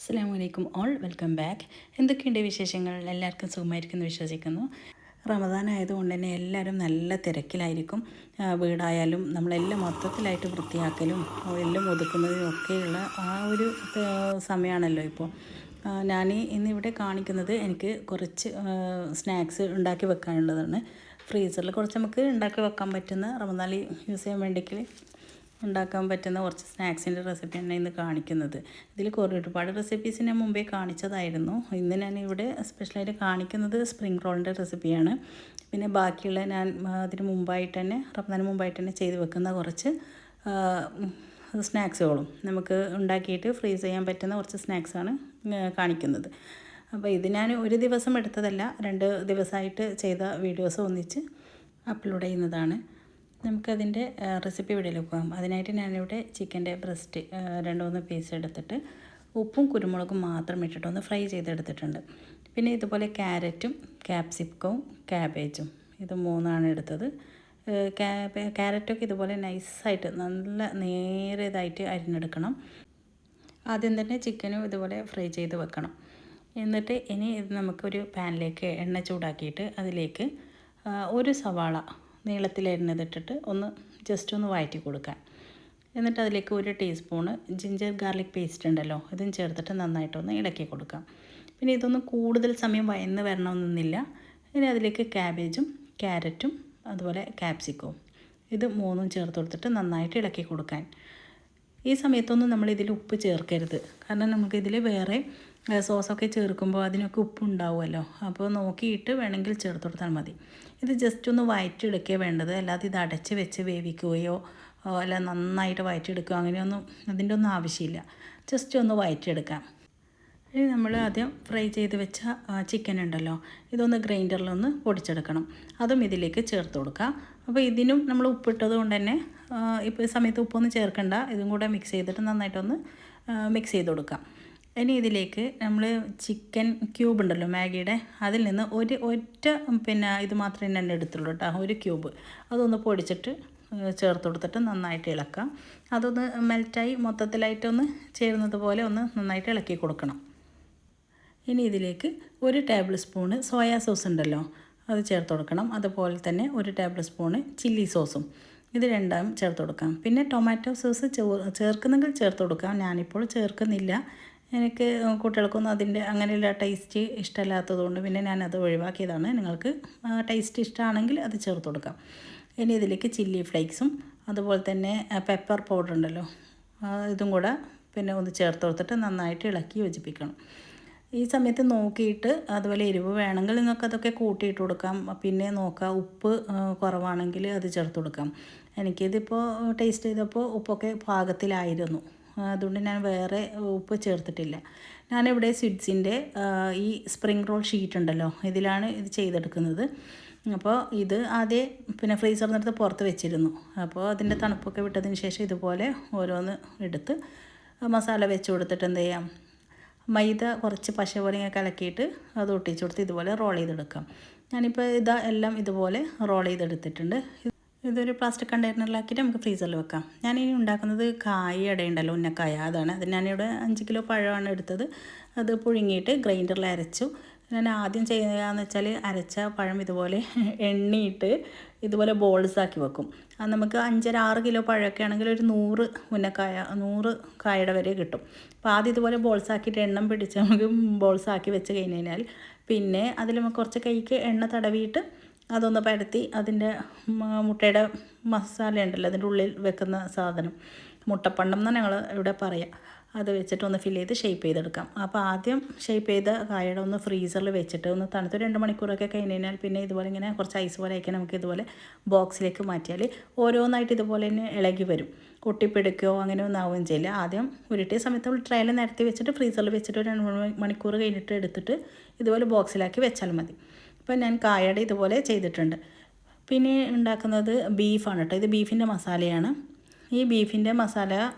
അസ്സലാമു all welcome back. എന്തൊക്കെയുണ്ട് വിശേഷങ്ങൾ? എല്ലാവർക്കും സുഖമായിരിക്കുമെന്ന് വിശ്വസിക്കുന്നു. റമദാൻ ആയതുകൊണ്ട് തന്നെ എല്ലാവരും നല്ല തിരക്കിലായിരിക്കും. വീടായാലും നമ്മളെല്ലാം മൊത്തത്തിലായിട്ട് വൃത്തിയാക്കലും എല്ലാം ഒതുക്കുന്നതിനും ഒക്കെയുള്ള ആ ഒരു സമയമാണല്ലോ ഇപ്പോൾ. ഞാൻ ഇന്നിവിടെ കാണിക്കുന്നത് എനിക്ക് കുറച്ച് സ്നാക്സ് ഉണ്ടാക്കി വെക്കാനുള്ളതാണ്. ഫ്രീസറിൽ കുറച്ച് നമുക്ക് ഉണ്ടാക്കി വെക്കാൻ പറ്റുന്ന റമദാനിൽ യൂസ് ചെയ്യാൻ വേണ്ടിയിട്ട് ഉണ്ടാക്കാൻ പറ്റുന്ന കുറച്ച് സ്നാക്സിൻ്റെ റെസിപ്പിയാണ് ഇന്ന് കാണിക്കുന്നത്. ഇതിൽ ഒരുപാട് റെസിപ്പീസ് ഞാൻ മുമ്പേ കാണിച്ചതായിരുന്നു. ഇന്ന് ഞാൻ ഇവിടെ സ്പെഷ്യലായിട്ട് കാണിക്കുന്നത് സ്പ്രിംഗ് റോളിൻ്റെ റെസിപ്പിയാണ്. പിന്നെ ബാക്കിയുള്ള ഞാൻ അതിന് മുമ്പായിട്ട് തന്നെ റമദാന് മുമ്പായിട്ട് തന്നെ ചെയ്ത് വെക്കുന്ന കുറച്ച് സ്നാക്സുകളും നമുക്ക് ഉണ്ടാക്കിയിട്ട് ഫ്രീസ് ചെയ്യാൻ പറ്റുന്ന കുറച്ച് സ്നാക്സാണ് കാണിക്കുന്നത്. അപ്പോൾ ഇത് ഞാൻ ഒരു ദിവസം എടുത്തതല്ല, 2 ദിവസമായിട്ട് ചെയ്ത വീഡിയോസ് ഒന്നിച്ച് അപ്ലോഡ് ചെയ്യുന്നതാണ്. നമുക്കതിൻ്റെ റെസിപ്പി വീഡിയോയിലേക്ക് പോകാം. അതിനായിട്ട് ഞാനിവിടെ ചിക്കൻ്റെ ബ്രസ്റ്റ് 2-3 പീസ് എടുത്തിട്ട് ഉപ്പും കുരുമുളകും മാത്രം ഇട്ടിട്ടൊന്ന് ഫ്രൈ ചെയ്തെടുത്തിട്ടുണ്ട്. പിന്നെ ഇതുപോലെ ക്യാരറ്റും ക്യാപ്സിക്കവും ക്യാബേജും ഇത് 3 എടുത്തത്. ക്യാരറ്റൊക്കെ ഇതുപോലെ നൈസായിട്ട് നല്ല നേരിയതായിട്ട് അരിഞ്ഞെടുക്കണം. ആദ്യം തന്നെ ചിക്കനും ഇതുപോലെ ഫ്രൈ ചെയ്ത് വെക്കണം. എന്നിട്ട് ഇനി ഇത് നമുക്കൊരു പാനിലേക്ക് എണ്ണ ചൂടാക്കിയിട്ട് അതിലേക്ക് ഒരു സവാള നീളത്തിലരിഞ്ഞതിട്ടിട്ട് ജസ്റ്റ് ഒന്ന് വഴറ്റി കൊടുക്കാൻ. എന്നിട്ട് അതിലേക്ക് 1 ടീസ്പൂണ് ജിഞ്ചർ ഗാർലിക് പേസ്റ്റ് ഉണ്ടല്ലോ, ഇതും ചേർത്തിട്ട് നന്നായിട്ടൊന്ന് ഇളക്കി കൊടുക്കാം. പിന്നെ ഇതൊന്നും കൂടുതൽ സമയം വഴന്ന് വരണമെന്നൊന്നുമില്ല. ഇനി അതിലേക്ക് ക്യാബേജും ക്യാരറ്റും അതുപോലെ ക്യാപ്സിക്കവും ഇത് 3 ചേർത്ത് കൊടുത്തിട്ട് നന്നായിട്ട് ഇളക്കി കൊടുക്കാൻ. ഈ സമയത്തൊന്നും നമ്മളിതിൽ ഉപ്പ് ചേർക്കരുത്, കാരണം നമുക്കിതിൽ വേറെ സോസൊക്കെ ചേർക്കുമ്പോൾ അതിനൊക്കെ ഉപ്പുണ്ടാവുമല്ലോ. അപ്പോൾ നോക്കിയിട്ട് വേണമെങ്കിൽ ചേർത്ത് കൊടുത്താൽ മതി. ഇത് ജസ്റ്റ് ഒന്ന് വഴറ്റിയെടുക്കുകയോ വേണ്ടത്, അല്ലാതെ ഇത് അടച്ച് വെച്ച് വേവിക്കുകയോ അല്ല നന്നായിട്ട് വഴറ്റിയെടുക്കുകയോ അങ്ങനെയൊന്നും അതിൻ്റെ ഒന്നും ആവശ്യമില്ല. ജസ്റ്റ് ഒന്ന് വഴറ്റിയെടുക്കാം. ഇനി നമ്മൾ ആദ്യം ഫ്രൈ ചെയ്ത് വെച്ച ചിക്കൻ ഉണ്ടല്ലോ, ഇതൊന്ന് ഗ്രൈൻഡറിലൊന്ന് പൊടിച്ചെടുക്കണം. അതും ഇതിലേക്ക് ചേർത്ത് കൊടുക്കുക. അപ്പോൾ ഇതിനും നമ്മൾ ഉപ്പിട്ടത് കൊണ്ട് തന്നെ ഇപ്പോൾ ഈ സമയത്ത് ഉപ്പൊന്നും ചേർക്കണ്ട, ഇതും കൂടെ മിക്സ് ചെയ്തിട്ട് നന്നായിട്ടൊന്ന് മിക്സ് ചെയ്ത് കൊടുക്കാം. ഇനി ഇതിലേക്ക് നമ്മൾ ചിക്കൻ ക്യൂബ് ഉണ്ടല്ലോ മാഗിയുടെ, അതിൽ നിന്ന് ഒറ്റ ഇത് മാത്രമേ ഞാൻ എടുത്തുള്ളൂ കേട്ടോ, 1 ക്യൂബ് അതൊന്ന് പൊടിച്ചിട്ട് ചേർത്ത് കൊടുത്തിട്ട് നന്നായിട്ട് ഇളക്കാം. അതൊന്ന് മെൽറ്റായി മൊത്തത്തിലായിട്ടൊന്ന് ചേരുന്നത് പോലെ ഒന്ന് നന്നായിട്ട് ഇളക്കി കൊടുക്കണം. ഇനി ഇതിലേക്ക് 1 ടേബിൾ സ്പൂണ് സോയാ സോസ് ഉണ്ടല്ലോ അത് ചേർത്ത് കൊടുക്കണം. അതുപോലെ തന്നെ 1 ടേബിൾ സ്പൂണ് ചില്ലി സോസും ഇത് രണ്ടും ചേർത്ത് കൊടുക്കാം. പിന്നെ ടൊമാറ്റോ സോസ് ചേർക്കുന്നെങ്കിൽ ചേർത്ത് കൊടുക്കാം. ഞാനിപ്പോൾ ചേർക്കുന്നില്ല, എനിക്ക് കുട്ടികൾക്കൊന്നും അതിൻ്റെ അങ്ങനെയുള്ള ടേസ്റ്റ് ഇഷ്ടമല്ലാത്തതുകൊണ്ട് പിന്നെ ഞാനത് ഒഴിവാക്കിയതാണ്. നിങ്ങൾക്ക് ടേസ്റ്റ് ഇഷ്ടമാണെങ്കിൽ അത് ചേർത്ത് കൊടുക്കാം. ഇനി ഇതിലേക്ക് ചില്ലി ഫ്ലേക്സും അതുപോലെ തന്നെ പെപ്പർ പൗഡർ ഉണ്ടല്ലോ ഇതും കൂടെ പിന്നെ ഒന്ന് ചേർത്ത് കൊടുത്തിട്ട് നന്നായിട്ട് ഇളക്കി യോജിപ്പിക്കണം. ഈ സമയത്ത് നോക്കിയിട്ട് അതുപോലെ എരിവ് വേണമെങ്കിൽ നിങ്ങൾക്ക് അതൊക്കെ കൂട്ടിയിട്ട് കൊടുക്കാം. പിന്നെ നോക്കുക, ഉപ്പ് കുറവാണെങ്കിൽ അത് ചേർത്ത് കൊടുക്കാം. എനിക്കിതിപ്പോൾ ടേസ്റ്റ് ചെയ്തപ്പോൾ ഉപ്പൊക്കെ പാകത്തിലായിരുന്നു, അതുകൊണ്ട് ഞാൻ വേറെ ഉപ്പ് ചേർത്തിട്ടില്ല. ഞാനിവിടെ സ്വിറ്റ്സിൻ്റെ ഈ സ്പ്രിംഗ് റോൾ ഷീറ്റ് ഉണ്ടല്ലോ ഇതിലാണ് ഇത് ചെയ്തെടുക്കുന്നത്. അപ്പോൾ ഇത് ആദ്യം പിന്നെ ഫ്രീസറിൽ നിന്നെടുത്ത് പുറത്ത് വെച്ചിരുന്നു. അപ്പോൾ അതിൻ്റെ തണുപ്പൊക്കെ വിട്ടതിന് ശേഷം ഇതുപോലെ ഓരോന്ന് എടുത്ത് മസാല വെച്ച് കൊടുത്തിട്ട് എന്ത് ചെയ്യാം, മൈദ കുറച്ച് പശ പോലെ ഇങ്ങനെ കലക്കിയിട്ട് അത് ഒട്ടിച്ച് കൊടുത്ത് ഇതുപോലെ റോൾ ചെയ്തെടുക്കാം. ഞാനിപ്പോൾ എല്ലാം ഇതുപോലെ റോൾ ചെയ്തെടുത്തിട്ടുണ്ട്. ഇതൊരു പ്ലാസ്റ്റിക് കണ്ടെയ്നറിലാക്കിയിട്ട് നമുക്ക് ഫ്രീസറിൽ വെക്കാം. ഞാനിനി ഉണ്ടാക്കുന്നത് കായ അടയുണ്ടല്ലോ, ഉന്നക്കായ, അതാണ്. അത് ഞാനിവിടെ 5 കിലോ പഴമാണ് എടുത്തത്. അത് പുഴുങ്ങിയിട്ട് ഗ്രൈൻഡറിൽ അരച്ചു. ഞാൻ ആദ്യം ചെയ്യുകയെന്ന് വെച്ചാൽ അരച്ച പഴം ഇതുപോലെ എണ്ണയിട്ട് ഇതുപോലെ ബോൾസാക്കി വെക്കും. അത് നമുക്ക് 5-6 കിലോ പഴമൊക്കെ ആണെങ്കിൽ ഒരു 100 കായയുടെ വരെ കിട്ടും. അപ്പോൾ ആദ്യം ഇതുപോലെ ബോൾസാക്കിയിട്ട് എണ്ണം പിടിച്ച് നമുക്ക് ബോൾസാക്കി വെച്ച് കഴിഞ്ഞ് കഴിഞ്ഞാൽ പിന്നെ അതിൽ കുറച്ച് കൈക്ക് എണ്ണ തടവിയിട്ട് അതൊന്ന് പരത്തി അതിൻ്റെ മുട്ടയുടെ മസാല ഉണ്ടല്ലോ അതിൻ്റെ ഉള്ളിൽ വെക്കുന്ന സാധനം, മുട്ടപ്പണ്ടം എന്നാണ് ഞങ്ങൾ ഇവിടെ പറയുക, അത് വെച്ചിട്ട് ഒന്ന് ഫില്ല് ചെയ്ത് ഷേപ്പ് ചെയ്തെടുക്കാം. അപ്പോൾ ആദ്യം ഷേപ്പ് ചെയ്ത കായയുടെ ഒന്ന് ഫ്രീസറിൽ വെച്ചിട്ട് ഒന്ന് തണുത്ത് 2 മണിക്കൂറൊക്കെ കഴിഞ്ഞ് കഴിഞ്ഞാൽ പിന്നെ ഇതുപോലെ ഇങ്ങനെ കുറച്ച് ഐസ് പോലെ ആക്കി നമുക്ക് ഇതുപോലെ ബോക്സിലേക്ക് മാറ്റിയാൽ ഓരോന്നായിട്ട് ഇതുപോലെ തന്നെ ഇളകി വരും. ഒട്ടിപ്പിടിക്കുകയോ അങ്ങനെ ഒന്നും ആവുകയും ചെയ്യില്ല. ആദ്യം ഉരുട്ടിയ സമയത്ത് ട്രയൽ നിരത്തി വെച്ചിട്ട് ഫ്രീസറിൽ വെച്ചിട്ട് 2 മണിക്കൂർ കഴിഞ്ഞിട്ട് എടുത്തിട്ട് ഇതുപോലെ ബോക്സിലാക്കി വെച്ചാൽ മതി. ഇപ്പോൾ ഞാൻ കായയുടെ ഇതുപോലെ ചെയ്തിട്ടുണ്ട്. പിന്നെ ഉണ്ടാക്കുന്നത് ബീഫാണ് കേട്ടോ, ഇത് ബീഫിൻ്റെ മസാലയാണ്. ഈ ബീഫിൻ്റെ മസാല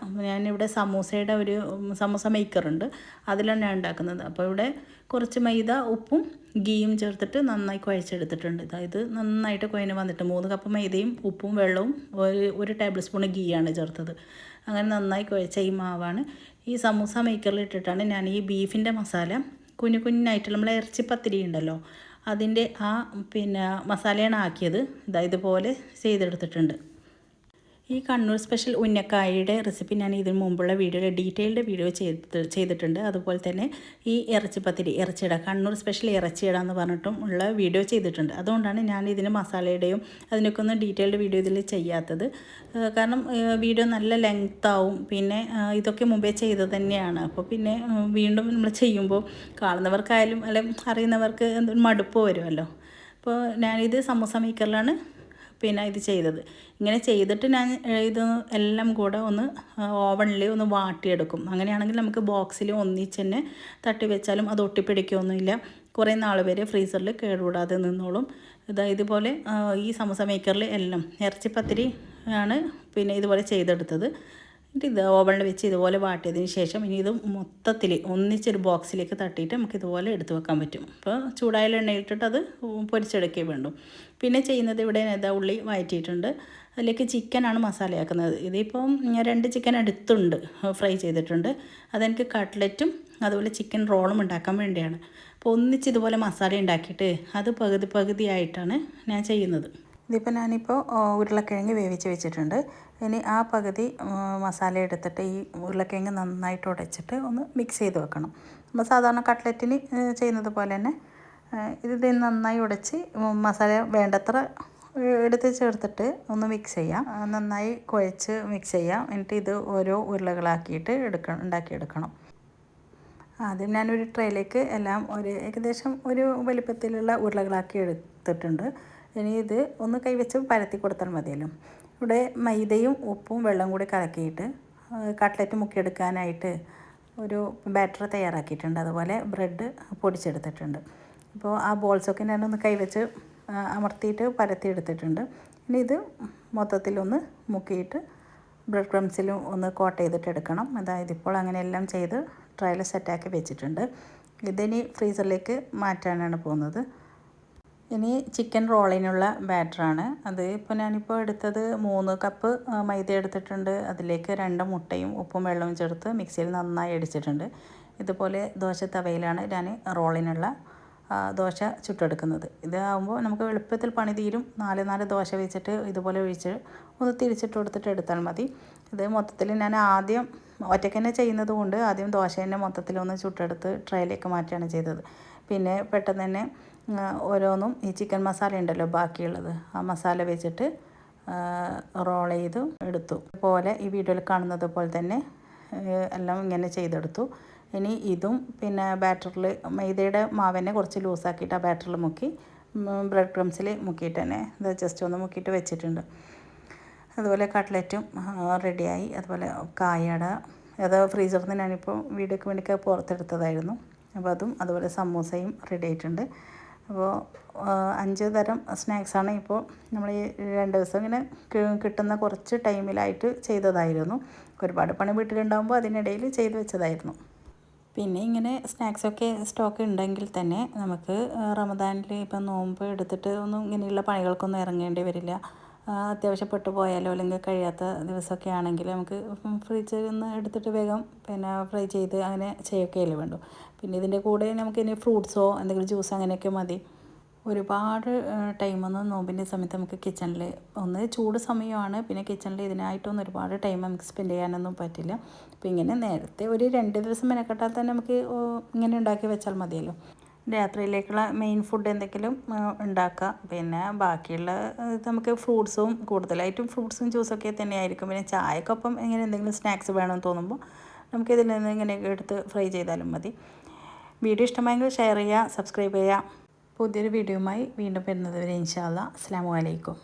ഞാനിവിടെ സമൂസയുടെ ഒരു സമൂസ മേക്കറുണ്ട്, അതിലാണ് ഞാൻ ഉണ്ടാക്കുന്നത്. അപ്പോൾ ഇവിടെ കുറച്ച് മൈദ ഉപ്പും ഗീയും ചേർത്തിട്ട് നന്നായി കുഴച്ചെടുത്തിട്ടുണ്ട്. ഇത് നന്നായിട്ട് കുഴഞ്ഞ് വന്നിട്ട് 3 കപ്പ് മൈദയും ഉപ്പും വെള്ളവും 1 ടേബിൾ സ്പൂൺ ഗീയാണ് ചേർത്തത്. അങ്ങനെ നന്നായി കുഴച്ച ഈ മാവാണ് ഈ സമൂസ മേക്കറിൽ ഇട്ടിട്ടാണ് ഞാൻ ഈ ബീഫിൻ്റെ മസാല കുഞ്ഞു കുഞ്ഞായിട്ട് നമ്മളെ ഇറച്ചിപ്പത്തിരി ഉണ്ടല്ലോ അതിൻ്റെ ആ മസാലയാണ് ആക്കിയത്. ഇതുപോലെ ചെയ്തെടുത്തിട്ടുണ്ട്. ഈ കണ്ണൂർ സ്പെഷ്യൽ ഉന്നക്കായയുടെ റെസിപ്പി ഞാൻ ഇതിന് മുമ്പുള്ള വീഡിയോയിൽ ഡീറ്റെയിൽഡ് വീഡിയോ ചെയ്തിട്ടുണ്ട്. അതുപോലെ തന്നെ ഈ ഇറച്ചിപ്പത്തിരി കണ്ണൂർ സ്പെഷ്യൽ ഇറച്ചിയിട എന്ന് പറഞ്ഞിട്ടും ഉള്ള വീഡിയോ ചെയ്തിട്ടുണ്ട്. അതുകൊണ്ടാണ് ഞാൻ ഇതിന് മസാലയുടെയും അതിനൊക്കെ ഒന്ന് ഡീറ്റെയിൽഡ് വീഡിയോ ഇതിൽ ചെയ്യാത്തത്. കാരണം വീഡിയോ നല്ല ലെങ്ത് ആവും. പിന്നെ ഇതൊക്കെ മുമ്പേ ചെയ്തത് തന്നെയാണ്. അപ്പോൾ പിന്നെ വീണ്ടും നമ്മൾ ചെയ്യുമ്പോൾ കാണുന്നവർക്കായാലും അല്ലെങ്കിൽ അറിയുന്നവർക്ക് മടുപ്പ് വരുമല്ലോ. അപ്പോൾ ഞാനിത് സമൂസ മേക്കറിലാണ് ഇത് ചെയ്തത്. ഇങ്ങനെ ചെയ്തിട്ട് ഞാൻ ഇത് എല്ലാം കൂടെ ഒന്ന് ഓവനിൽ ഒന്ന് വാട്ടിയെടുക്കും. അങ്ങനെയാണെങ്കിൽ നമുക്ക് ബോക്സിൽ ഒന്നിച്ച് തന്നെ തട്ടി വെച്ചാലും അത് ഒട്ടിപ്പിടിക്കുകയൊന്നുമില്ല. കുറേ നാൾ വരെ ഫ്രീസറിൽ കേടുകൂടാതെ നിന്നോളും. ഇതുപോലെ ഈ സമൂസ മേക്കറിൽ എല്ലാം ഇറച്ചിപ്പത്തിരി ആണ് ഇതുപോലെ ചെയ്തെടുത്തത്. ഇത് ഓവനിൽ വെച്ച് ഇതുപോലെ വാട്ടിയതിന് ശേഷം ഇനി ഇത് മൊത്തത്തിൽ ഒന്നിച്ചൊരു ബോക്സിലേക്ക് തട്ടിയിട്ട് നമുക്ക് ഇതുപോലെ എടുത്തു വെക്കാൻ പറ്റും. അപ്പോൾ ചൂടായ എണ്ണയിലിട്ടിട്ട് അത് പൊരിച്ചെടുക്കേ വേണ്ടു. പിന്നെ ചെയ്യുന്നത് ഇവിടെ ഉള്ളി വഴറ്റിയിട്ടുണ്ട്. അതിലേക്ക് ചിക്കനാണ് മസാലയാക്കുന്നത്. ഇതിപ്പം 2 ചിക്കൻ എടുത്തുണ്ട് ഫ്രൈ ചെയ്തിട്ടുണ്ട്. അതെനിക്ക് കട്ട്ലറ്റും അതുപോലെ ചിക്കൻ റോളും ഉണ്ടാക്കാൻ വേണ്ടിയാണ്. അപ്പോൾ ഒന്നിച്ച് ഇതുപോലെ മസാല ഉണ്ടാക്കിയിട്ട് അത് പകുതിയായിട്ടാണ് ഞാൻ ചെയ്യുന്നത്. ഞാനിപ്പോൾ ഉരുളക്കിഴങ്ങ് വേവിച്ച് വെച്ചിട്ടുണ്ട്. ഇനി ആ പകുതി മസാല എടുത്തിട്ട് ഈ ഉരുളക്കിഴങ്ങ് നന്നായിട്ട് ഉടച്ചിട്ട് ഒന്ന് മിക്സ് ചെയ്ത് വെക്കണം. നമ്മൾ സാധാരണ കട്ട്ലറ്റിന് ചെയ്യുന്നത് പോലെ തന്നെ ഇത് നന്നായി ഉടച്ച് മസാല വേണ്ടത്ര എടുത്ത് ചേർത്തിട്ട് ഒന്ന് മിക്സ് ചെയ്യാം. നന്നായി കുഴച്ച് മിക്സ് ചെയ്യാം. എന്നിട്ട് ഇത് ഓരോ ഉരുളകളാക്കിയിട്ട് ഉണ്ടാക്കിയെടുക്കണം. ആദ്യം ഞാനൊരു ട്രേയിലേക്ക് എല്ലാം ഏകദേശം ഒരു വലിപ്പത്തിലുള്ള ഉരുളകളാക്കി എടുത്തിട്ടുണ്ട്. ഇനി ഇത് ഒന്ന് കൈവച്ച് പരത്തി കൊടുത്താൽ മതിയല്ലോ. ഇവിടെ മൈദയും ഉപ്പും വെള്ളം കൂടി കലക്കിയിട്ട് കട്ട്ലറ്റ് മുക്കിയെടുക്കാനായിട്ട് ഒരു ബാറ്റർ തയ്യാറാക്കിയിട്ടുണ്ട്. അതുപോലെ ബ്രെഡ് പൊടിച്ചെടുത്തിട്ടുണ്ട്. അപ്പോൾ ആ ബോൾസൊക്കെ ഞാനൊന്ന് കൈവച്ച് അമർത്തിയിട്ട് പരത്തി എടുത്തിട്ടുണ്ട്. ഇനി ഇത് മൊത്തത്തിലൊന്ന് മുക്കിയിട്ട് ബ്രെഡ് ക്രംസിലും ഒന്ന് കോട്ട് ചെയ്തിട്ട് എടുക്കണം. ഇപ്പോൾ അങ്ങനെയെല്ലാം ചെയ്ത് ട്രയൽ സെറ്റാക്കി വെച്ചിട്ടുണ്ട്. ഇതിനി ഫ്രീസറിലേക്ക് മാറ്റാനാണ് പോകുന്നത്. ഇനി ചിക്കൻ റോളിനുള്ള ബാറ്ററാണ്. ഞാനിപ്പോൾ എടുത്തത് 3 കപ്പ് മൈദ എടുത്തിട്ടുണ്ട്. അതിലേക്ക് 2 മുട്ടയും ഉപ്പും വെള്ളവും ചേർത്ത് മിക്സിയിൽ നന്നായി അടിച്ചിട്ടുണ്ട്. ഇതുപോലെ ദോശ തവയിലാണ് ഞാൻ റോളിനുള്ള ദോശ ചുട്ടെടുക്കുന്നത്. ഇതാകുമ്പോൾ നമുക്ക് എളുപ്പത്തിൽ പണി തീരും. 4 ദോശ വെച്ചിട്ട് ഇതുപോലെ ഒഴിച്ച് ഒന്ന് തിരിച്ചിട്ട് കൊടുത്തിട്ട് എടുത്താൽ മതി. ഇത് മൊത്തത്തിൽ ഞാൻ ആദ്യം ഒറ്റയ്ക്ക് തന്നെ ചെയ്യുന്നത് കൊണ്ട് ആദ്യം ദോശ തന്നെ മൊത്തത്തിലൊന്ന് ചുട്ടെടുത്ത് ട്രേയിലേക്ക് മാറ്റുകയാണ് ചെയ്തത്. പിന്നെ പെട്ടെന്ന് തന്നെ ഓരോന്നും ഈ ചിക്കൻ മസാല ഉണ്ടല്ലോ ബാക്കിയുള്ളത് ആ മസാല വെച്ചിട്ട് റോൾ ചെയ്ത് എടുത്തു. അതുപോലെ ഈ വീഡിയോയിൽ കാണുന്നത് പോലെ തന്നെ എല്ലാം ഇങ്ങനെ ചെയ്തെടുത്തു. ഇനി ഇതും ബാറ്ററിൽ മൈദയുടെ മാവിനെ കുറച്ച് ലൂസാക്കിയിട്ട് ആ ബാറ്ററിൽ മുക്കി ബ്രെഡ് ക്രംസിൽ മുക്കിയിട്ട് തന്നെ ഇത് ജസ്റ്റ് ഒന്ന് മുക്കിയിട്ട് വെച്ചിട്ടുണ്ട്. അതുപോലെ കട്ട്ലറ്റും റെഡിയായി. അതുപോലെ കായട അത് ഫ്രീസറിൽ നിന്ന് ഞാനിപ്പോൾ വീഡിയോക്ക് വേണ്ടി പുറത്തെടുത്തതായിരുന്നു. അപ്പോൾ അതും അതുപോലെ സമൂസയും റെഡി ആയിട്ടുണ്ട്. അപ്പോൾ 5 തരം സ്നാക്സാണ് ഇപ്പോൾ നമ്മൾ ഈ 2 ദിവസം ഇങ്ങനെ കിട്ടുന്ന കുറച്ച് ടൈമിലായിട്ട് ചെയ്തതായിരുന്നു. ഒരുപാട് പണി വീട്ടിലുണ്ടാകുമ്പോൾ അതിനിടയിൽ ചെയ്ത് വെച്ചതായിരുന്നു. പിന്നെ ഇങ്ങനെ സ്നാക്സൊക്കെ സ്റ്റോക്ക് ഉണ്ടെങ്കിൽ തന്നെ നമുക്ക് റമദാനിൽ ഇപ്പം നോമ്പ് എടുത്തിട്ട് ഒന്നും ഇങ്ങനെയുള്ള പണികൾക്കൊന്നും ഇറങ്ങേണ്ടി വരില്ല. അത്യാവശ്യപ്പെട്ടു പോയാലോ അല്ലെങ്കിൽ കഴിയാത്ത ദിവസമൊക്കെ ആണെങ്കിൽ നമുക്ക് ഫ്രിഡ്ജിൽ നിന്ന് എടുത്തിട്ട് വേഗം ഫ്രൈ ചെയ്ത് അങ്ങനെ ചെയ്യുകയല്ലേ വേണ്ടു. പിന്നെ ഇതിൻ്റെ കൂടെ നമുക്ക് ഇനി ഫ്രൂട്ട്സോ എന്തെങ്കിലും ജ്യൂസ് അങ്ങനെയൊക്കെ മതി. ഒരുപാട് ടൈമൊന്നും നോമ്പിൻ്റെ സമയത്ത് നമുക്ക് കിച്ചണിൽ ഒന്ന് ചൂട് സമയമാണ്. പിന്നെ കിച്ചണിൽ ഇതിനായിട്ടൊന്നും ഒരുപാട് ടൈം നമുക്ക് സ്പെൻഡ് ചെയ്യാനൊന്നും പറ്റില്ല. അപ്പോൾ ഇങ്ങനെ നേരത്തെ ഒരു 2 ദിവസം മെനക്കെട്ടാൽ തന്നെ നമുക്ക് ഇങ്ങനെ ഉണ്ടാക്കി വെച്ചാൽ മതിയല്ലോ. രാത്രിയിലേക്കുള്ള മെയിൻ ഫുഡ് എന്തെങ്കിലും ഉണ്ടാക്കുക. പിന്നെ ബാക്കിയുള്ള നമുക്ക് ഫ്രൂട്ട്സും കൂടുതലായിട്ടും ഫ്രൂട്ട്സും ജ്യൂസൊക്കെ തന്നെയായിരിക്കും. പിന്നെ ചായക്കൊപ്പം ഇങ്ങനെ എന്തെങ്കിലും സ്നാക്സ് വേണമെന്ന് തോന്നുമ്പോൾ നമുക്കിതിൽ നിന്ന് ഇങ്ങനെയൊക്കെ എടുത്ത് ഫ്രൈ ചെയ്താലും മതി. വീഡിയോ ഇഷ്ടമായെങ്കിൽ ഷെയർ ചെയ്യുക, സബ്സ്ക്രൈബ് ചെയ്യുക. പുതിയൊരു വീഡിയോയുമായി വീണ്ടും വരുന്നത് വരെ ഇൻഷാ അല്ലാഹ്. അസ്സലാമു അലൈക്കും.